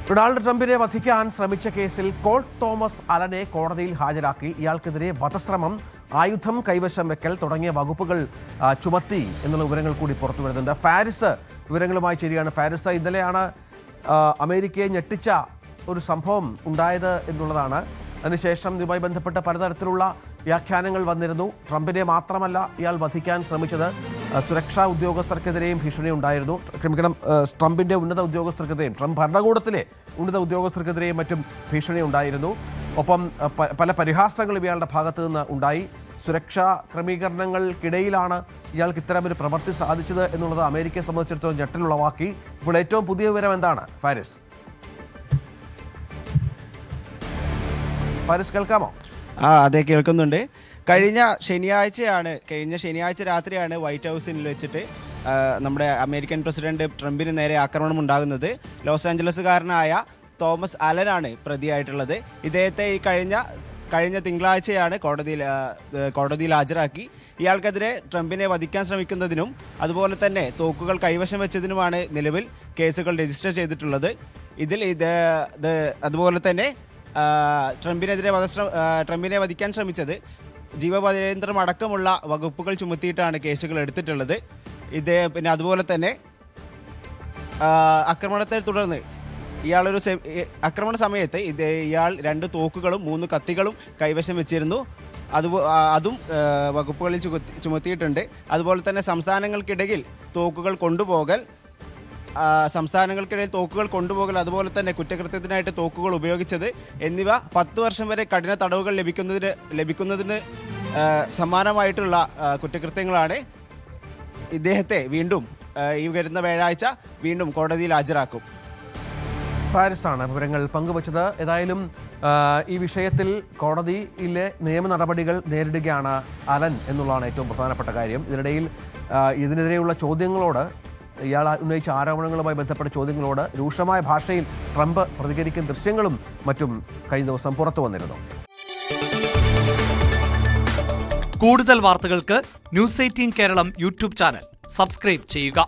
Donald ട്രംപിനെ വധിക്കാൻ ശ്രമിച്ച കേസിൽ കോൾട്ട് തോമസ് അലനെ കോടതിയിൽ ഹാജരാക്കി. ഇയാൾക്കെതിരെ വധശ്രമം, ആയുധം കൈവശം വെക്കൽ തുടങ്ങിയ വകുപ്പുകൾ ചുമത്തി എന്നുള്ള വിവരങ്ങൾ കൂടി പുറത്തു വരുന്നുണ്ട്. ഫാരിസ് വിവരങ്ങളുമായി ചേരുകയാണ്. ഫാരിസ്, ഇന്നലെയാണ് അമേരിക്കയെ ഞെട്ടിച്ച ഒരു സംഭവം ഉണ്ടായത് എന്നുള്ളതാണ്. അതിനുശേഷം ഇതുമായി ബന്ധപ്പെട്ട പലതരത്തിലുള്ള വ്യാഖ്യാനങ്ങൾ വന്നിരുന്നു. ട്രംപിനെ മാത്രമല്ല ഇയാൾ വധിക്കാൻ ശ്രമിച്ചത്, സുരക്ഷാ ഉദ്യോഗസ്ഥർക്കെതിരെയും ഭീഷണി ഉണ്ടായിരുന്നു. ക്ഷമിക്കണം, ട്രംപിൻ്റെ ഉന്നത ഉദ്യോഗസ്ഥർക്കെതിരെയും, ട്രംപ് ഭരണകൂടത്തിലെ ഉന്നത ഉദ്യോഗസ്ഥർക്കെതിരെയും മറ്റും ഭീഷണി ഉണ്ടായിരുന്നു. ഒപ്പം പല പരിഹാസങ്ങളും ഇയാളുടെ ഭാഗത്തു നിന്ന് ഉണ്ടായി. സുരക്ഷാ ക്രമീകരണങ്ങൾക്കിടയിലാണ് ഇയാൾക്ക് ഇത്തരമൊരു പ്രവൃത്തി സാധിച്ചത് എന്നുള്ളത് അമേരിക്കയെ സംബന്ധിച്ചിടത്തോളം ഞെട്ടലുളവാക്കി. ഇപ്പോൾ ഏറ്റവും പുതിയ വിവരം എന്താണ് ഫാരിസ്? ഫാരിസ്, കേൾക്കാമോ? അതെ, കേൾക്കുന്നുണ്ട്. കഴിഞ്ഞ ശനിയാഴ്ച രാത്രിയാണ് വൈറ്റ് ഹൗസിൽ വെച്ചിട്ട് നമ്മുടെ അമേരിക്കൻ പ്രസിഡന്റ് ട്രംപിന് നേരെ ആക്രമണം ഉണ്ടാകുന്നത്. ലോസ് ആഞ്ചലസുകാരനായ തോമസ് അലനാണ് പ്രതിയായിട്ടുള്ളത്. ഇദ്ദേഹത്തെ ഈ കഴിഞ്ഞ തിങ്കളാഴ്ചയാണ് കോടതിയിൽ ഹാജരാക്കി. ഇയാൾക്കെതിരെ ട്രംപിനെ വധിക്കാൻ ശ്രമിക്കുന്നതിനും അതുപോലെ തന്നെ തോക്കുകൾ കൈവശം വെച്ചതിനുമാണ് നിലവിൽ കേസുകൾ രജിസ്റ്റർ ചെയ്തിട്ടുള്ളത്. ഇതിൽ അതുപോലെ തന്നെ ട്രംപിനെ വധിക്കാൻ ശ്രമിച്ചത് ജീവപര്യന്തം അടക്കമുള്ള വകുപ്പുകൾ ചുമത്തിയിട്ടാണ് കേസുകൾ എടുത്തിട്ടുള്ളത്. പിന്നെ അതുപോലെ തന്നെ ആക്രമണത്തെ തുടർന്ന് ആക്രമണ സമയത്ത് ഇയാൾ 2 തോക്കുകളും 3 കത്തികളും കൈവശം വെച്ചിരുന്നു. അതും വകുപ്പുകളിൽ ചുമത്തിയിട്ടുണ്ട്. അതുപോലെ തന്നെ സംസ്ഥാനങ്ങൾക്കിടയിൽ തോക്കുകൾ കൊണ്ടുപോകൽ, അതുപോലെ തന്നെ കുറ്റകൃത്യത്തിനായിട്ട് തോക്കുകൾ ഉപയോഗിച്ചത് എന്നിവ 10 വർഷം വരെ കഠിന തടവുകൾ ലഭിക്കുന്നതിന് സമാനമായിട്ടുള്ള കുറ്റകൃത്യങ്ങളാണ്. ഇദ്ദേഹത്തെ വീണ്ടും ഈ വരുന്ന വ്യാഴാഴ്ച വീണ്ടും കോടതിയിൽ ഹാജരാക്കും. ഫാരിസാണ് വിവരങ്ങൾ പങ്കുവച്ചത്. ഏതായാലും ഈ വിഷയത്തിൽ കോടതിയിലെ നിയമ നടപടികൾ നേരിടുകയാണ് അലൻ എന്നുള്ളതാണ് ഏറ്റവും പ്രധാനപ്പെട്ട കാര്യം. ഇതിനെതിരെയുള്ള ചോദ്യങ്ങളോട്, ഇയാൾ ഉന്നയിച്ച ആരോപണങ്ങളുമായി ബന്ധപ്പെട്ട ചോദ്യങ്ങളോട് രൂക്ഷമായ ഭാഷയിൽ ട്രംപ് പ്രതികരിക്കുന്ന ദൃശ്യങ്ങളും മറ്റും കഴിഞ്ഞ ദിവസം പുറത്തു വന്നിരുന്നു. കൂടുതൽ വാർത്തകൾക്ക് News 18 Keralam YouTube channel subscribe ചെയ്യുക.